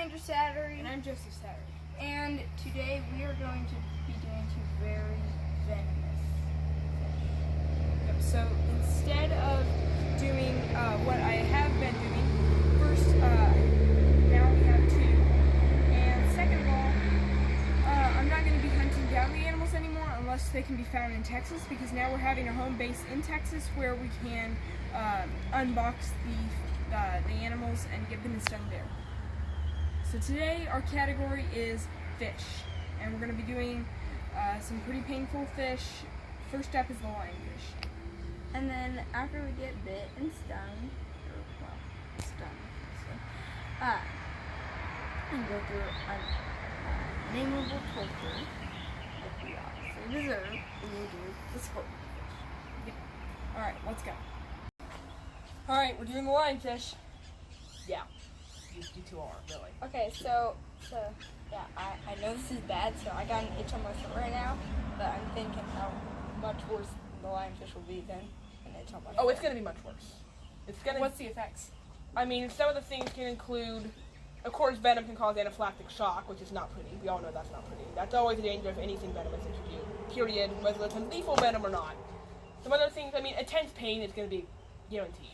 I'm Jsatery. And I'm Jsatery. And today we are going to be doing two very venomous fish. Yep, so instead of doing what I have been doing, first, now we have two. And second of all, I'm not going to be hunting down the animals anymore unless they can be found in Texas, because now we're having a home base in Texas where we can unbox the animals and get them in stung there. So today our category is fish, and we're going to be doing some pretty painful fish. First up is the lionfish. And then after we get bit and stung, and go through unnameable torture that we obviously deserve, we will do the scorpion fish. Alright, let's go. Alright, we're doing the lionfish. Yeah, you two are, really. Okay, so yeah, I know this is bad, so I got an itch on my foot right now, but I'm thinking how much worse the lionfish will be than an itch on my foot. Oh, it's going to be much worse. It's gonna. What's the effects? I mean, some of the things can include, of course, venom can cause anaphylactic shock, which is not pretty. We all know that's not pretty. That's always a danger of anything venomous that you do, period, whether it's a lethal venom or not. Some other things, I mean, intense pain is going to be guaranteed.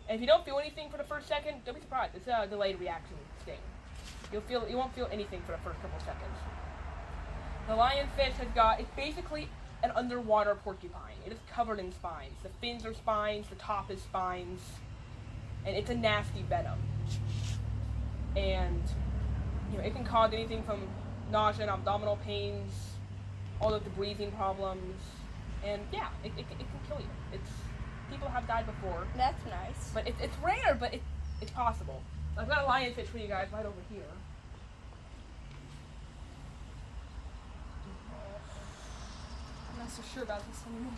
And if you don't feel anything for the first second, don't be surprised. It's a delayed reaction sting. You won't feel anything for the first couple seconds. The lionfish it's basically an underwater porcupine. It is covered in spines. The fins are spines, the top is spines, and it's a nasty venom. And it can cause anything from nausea and abdominal pains, all of the breathing problems, and yeah, it can kill you. People have died before. That's nice. But it's rare, but it's possible. I've got a lionfish for you guys right over here. I'm not so sure about this anymore.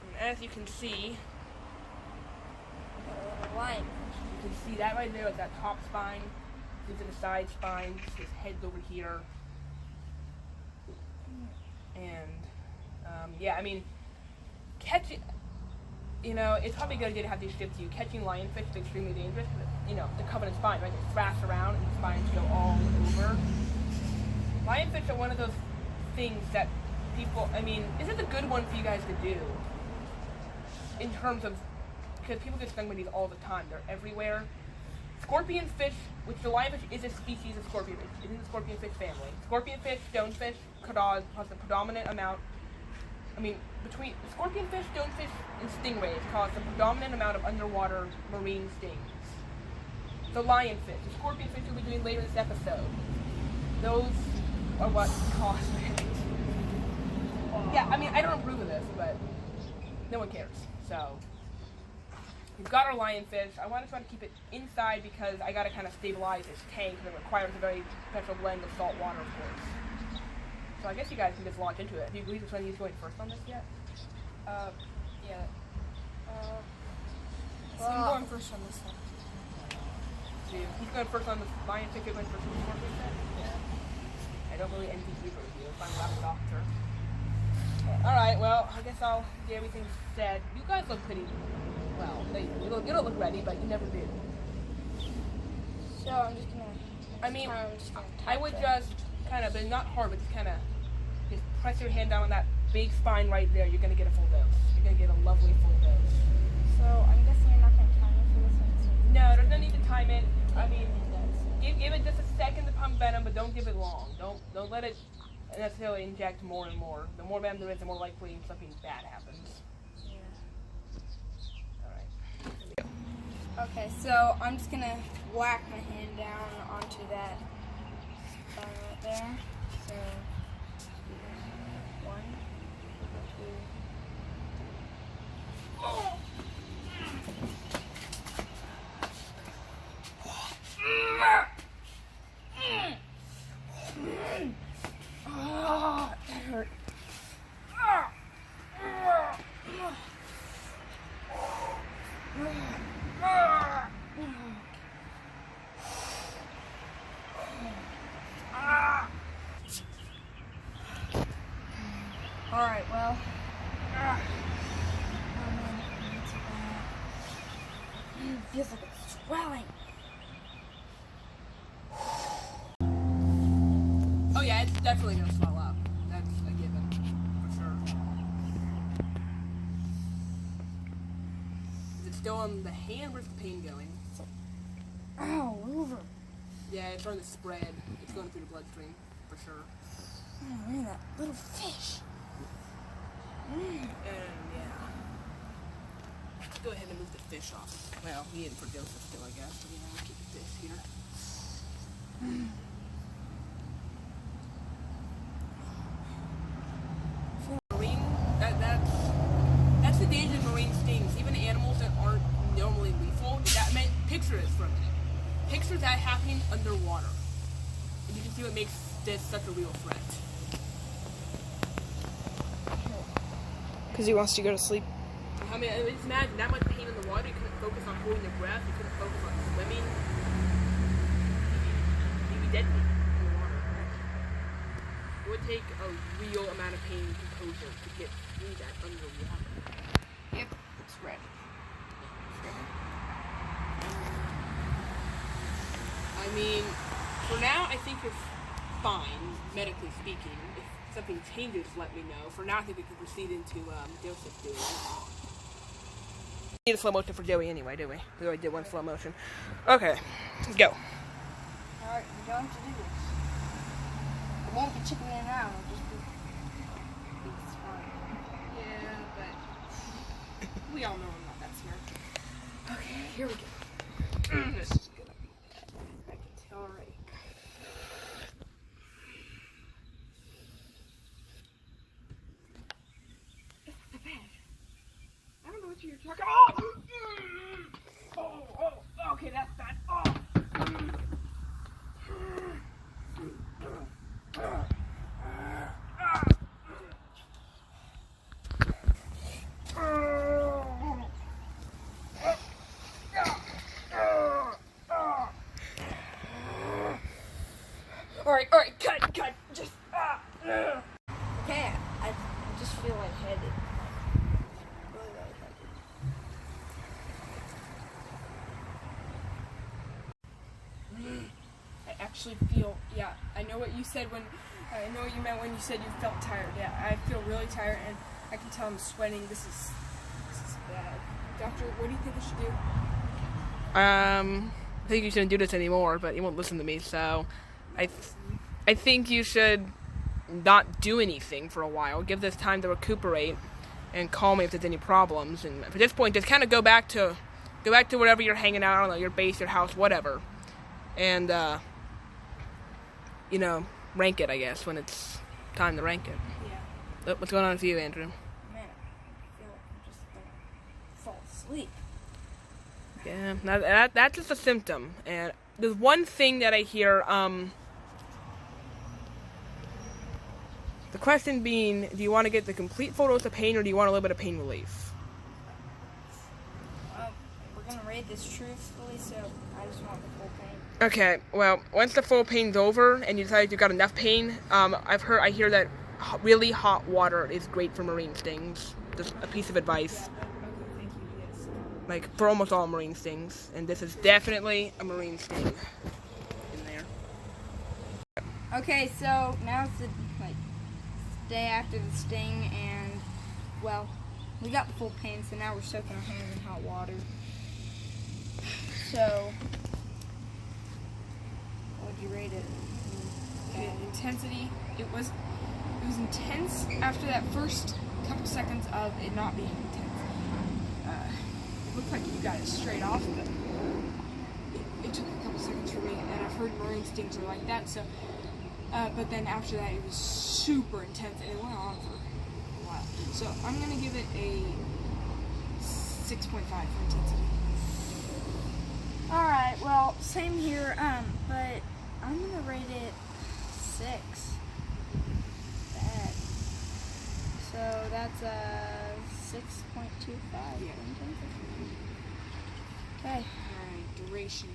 And as you can see, Lionfish. you can see that right there with that top spine. These are the side spines. His head's over here. And yeah, I mean, it's probably a good idea to have these shipped to you. Catching lionfish is extremely dangerous because, they're covered in spines, right? They thrash around and the spines go all over. Lionfish are one of those things that this is a good one for you guys to do in terms of, because people get stung by these all the time. They're everywhere. Scorpion fish, which the lionfish is a species of scorpion fish. It's in the scorpion fish family. Scorpion fish, stonefish, cause the predominant amount. Between scorpionfish, stonefish, and stingrays cause the predominant amount of underwater marine stings. The lionfish, the scorpionfish we'll be doing later in this episode, those are what cause it. Yeah, I don't approve of this, but no one cares. So, we've got our lionfish. I want to try to keep it inside because I got to kind of stabilize this tank, and it requires a very special blend of salt water, of course. So I guess you guys can just launch into it. Do you believe which one he's going first on this yet? Yeah. So I'm going first on this one. So he's going first on the lionfish, you're going first on the scorpion fish? Yeah. I don't really envy either of you if I'm not a doctor. Alright, well, I guess I'll get everything said. You guys look pretty well. You don't look ready, but you never did. So I'm just gonna. I would just kind of, but not hard, but just kind of press your hand down on that big spine right there. You're going to get a full dose. You're going to get a lovely full dose. So I'm guessing you're not going to time it for this one? No, there's no need to time it. Give it just a second to pump venom, but don't give it long. Don't let it necessarily inject more and more. The more venom there is, the more likely something bad happens. Yeah. Alright. Okay, so I'm just going to whack my hand down onto that spine right there. So, 1, 2. Oh! Oh, that hurt. Alright, well. It feels like it's swelling. definitely gonna swell up. That's a given, for sure. Is it still on the hand? Where's the pain going? Ow, over. Yeah, it's starting to spread. It's going through the bloodstream, for sure. Oh man, that little fish. And yeah. Let's go ahead and move the fish off. Well, we didn't for Joseph still, I guess. But yeah, we'll keep the fish here. That's the danger of marine stings. Even animals that aren't normally lethal. That meant picture this for a minute. Picture that happening underwater. And you can see what makes this such a real threat. Because he wants to go to sleep. I mean, just imagine that much pain in the water. You couldn't focus on holding your breath. You couldn't focus on swimming. You'd be dead in the water. It would take a real amount of pain and composure to get through that underwater. Yep, it's red. I mean, for now, I think it's fine, medically speaking. If something changes, let me know. For now, I think we can proceed into Joseph doing it. We need a slow motion for Joey anyway, do we? We already did one slow motion. Okay, let's go. Alright, we don't have to do this. It won't be chickening out, it'll just be smart. Yeah, but we all know I'm not that smart. Okay, here we go. This is gonna be bad. I can tell already. I don't know what you're talking. Oh, okay, that's bad. All right, cut. Just Okay, I just feel lightheaded. Really lightheaded. I actually feel, yeah, I know what you said when, I know what you meant when you said you felt tired. Yeah, I feel really tired and I can tell I'm sweating. This is bad. Doctor, what do you think I should do? I think you shouldn't do this anymore, but you won't listen to me, so I think you should not do anything for a while. Give this time to recuperate and call me if there's any problems. And at this point, just kind of go back to wherever you're hanging out. I don't know, your base, your house, whatever. And rank it, I guess, when it's time to rank it. Yeah. What's going on with you, Andrew? Man, I feel like I'm just gonna fall asleep. Yeah, that's just a symptom. And there's one thing that I hear, the question being, do you want to get the complete full dose of pain or do you want a little bit of pain relief? We're gonna rate this truthfully, so I just want the full pain. Okay, well, once the full pain's over and you decide you've got enough pain, I hear that really hot water is great for marine stings. Just a piece of advice. Okay, thank you, yes. Like, for almost all marine stings. And this is definitely a marine sting in there. Okay, so now it's the day after the sting, and well, we got the full pain, so now we're soaking our hands in hot water. So, what would you rate it? Okay, intensity. It was intense after that first couple seconds of it not being intense. It looked like you got it straight off, but it took a couple seconds for me, and I've heard marine stings are like that. So, but then after that, it was super intense, and it went on for a while. So I'm gonna give it a 6.5 for intensity. Alright, well, same here, but I'm gonna rate it 6. Bad. So that's a 6.25. Yeah. Okay. Alright, duration.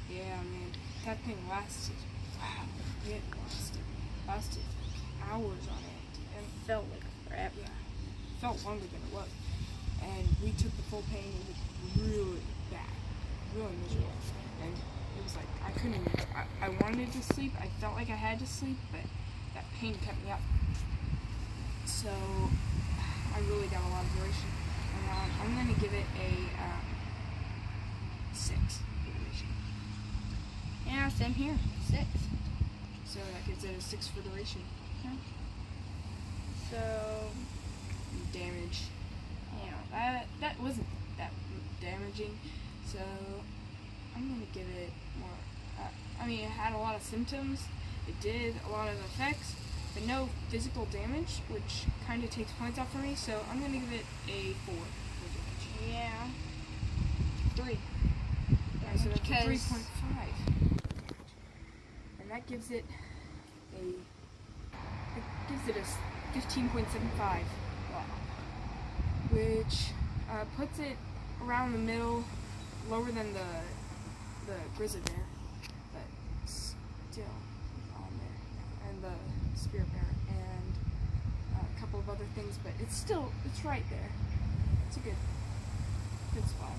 Yeah, man, that thing lasted. Wow, it lasted hours on it, and It felt like forever. yeah, it felt longer than it was. And we took the full pain, and it was really bad, really miserable. And it was like I couldn't. I wanted to sleep. I felt like I had to sleep, but that pain kept me up. So I really got a lot of duration. And I'm going to give it a 6 duration. Yeah, same here, 6. So that gives it a 6 for duration. Yeah. So damage. You know, that wasn't that damaging. So I'm going to give it more. I mean, it had a lot of symptoms. It did a lot of effects, but no physical damage, which kind of takes points off for me. So I'm going to give it a 4 for damage. Yeah. 3. Yeah, so that's a 3.5. And that gives it a 15.75. Wow. Which puts it around the middle, lower than the grizzly bear, but still on there, and the spirit bear, and a couple of other things, but it's right there. It's a good spot.